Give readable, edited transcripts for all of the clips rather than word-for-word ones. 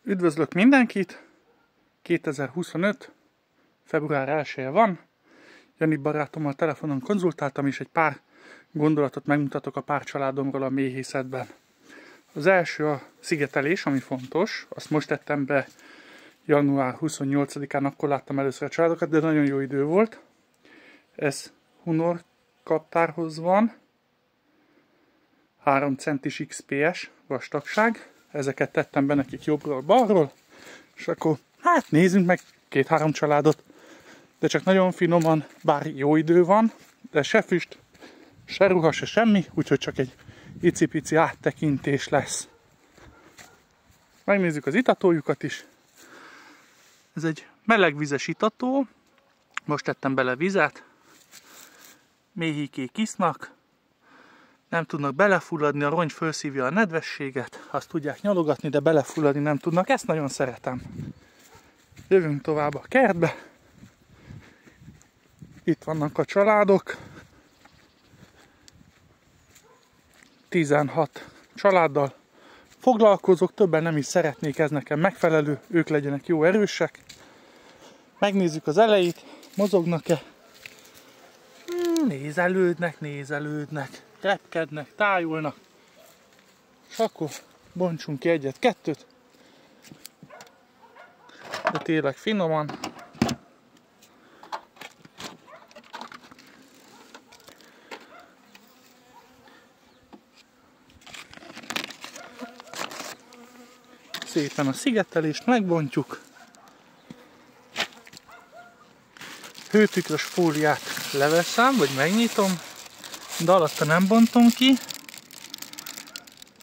Üdvözlök mindenkit! 2025. február 1-e van. Jani barátommal telefonon konzultáltam, és egy pár gondolatot megmutatok a pár családomról a méhészetben. Az első a szigetelés, ami fontos. Azt most tettem be január 28-án, akkor láttam először a családokat, de nagyon jó idő volt. Ez Hunor kaptárhoz van. 3 centis XPS vastagság. Ezeket tettem be nekik jobbról-balról. És akkor hát nézzünk meg 2-3 családot. De csak nagyon finoman, bár jó idő van, de se füst, se ruha, se semmi, úgyhogy csak egy icipici áttekintés lesz. Megnézzük az itatójukat is. Ez egy melegvizes itató. Most tettem bele vizet. Méhikék isznak. Nem tudnak belefulladni, a rongy felszívja a nedvességet. Azt tudják nyalogatni, de belefulladni nem tudnak. Ezt nagyon szeretem. Jövünk tovább a kertbe. Itt vannak a családok. 16 családdal foglalkozok, többen nem is szeretnék, ez nekem megfelelő, ők legyenek jó erősek. Megnézzük az elejét, mozognak-e. Nézelődnek, repkednek, tájulnak. És akkor bontsunk ki egyet-kettőt. De tényleg finoman. Szépen a szigetelést megbontjuk. Hőtükrös fóliát leveszem, vagy megnyitom, de alatta nem bontom ki.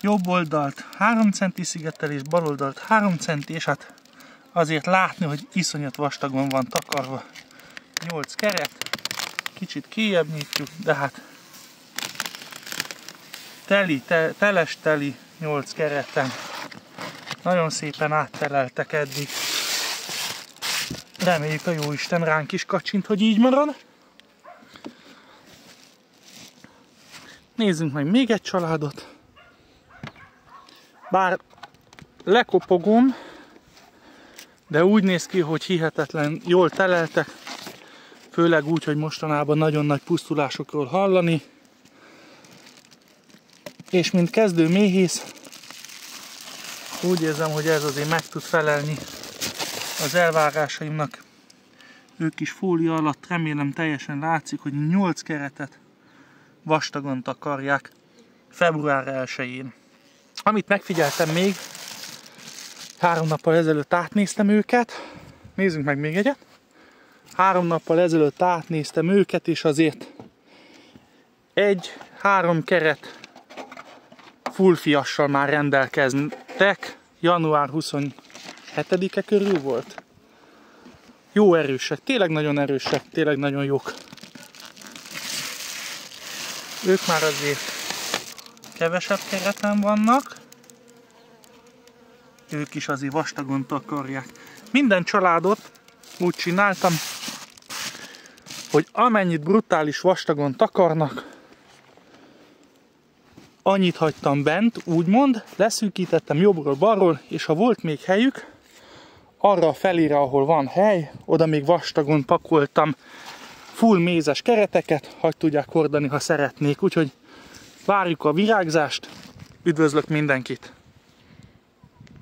Jobb oldalt 3 centi szigetelés, bal oldalt 3 centi, és hát azért látni, hogy iszonyat vastagon van takarva. 8 keret, kicsit kijjebb nyitjuk, de hát teli 8 kereten. Nagyon szépen átteleltek eddig. Reméljük a jóisten ránk is kacsint, hogy így marad. Nézzünk meg még egy családot. Bár lekopogom, de úgy néz ki, hogy hihetetlen jól teleltek. Főleg úgy, hogy mostanában nagyon nagy pusztulásokról hallani. És mint kezdő méhész, úgy érzem, hogy ez azért meg tud felelni az elvárásaimnak. Ők is fólia alatt, remélem teljesen látszik, hogy 8 keretet vastagon takarják február 1-én. Amit megfigyeltem még, 3 nappal ezelőtt átnéztem őket. Nézzünk meg még egyet. 3 nappal ezelőtt átnéztem őket, és azért 1-3 keret fullfiassal már rendelkeztek. Január 27-e körül volt. Jó erősek, tényleg nagyon erősek, tényleg nagyon jók. Ők már azért kevesebb kereten vannak. Ők is azért vastagon takarják. Minden családot úgy csináltam, hogy amennyit brutális vastagon takarnak, annyit hagytam bent, úgymond, leszűkítettem jobbról-balról, és ha volt még helyük, arra a felére, ahol van hely, oda még vastagon pakoltam full mézes kereteket, hagy tudják hordani, ha szeretnék. Úgyhogy várjuk a virágzást, üdvözlök mindenkit!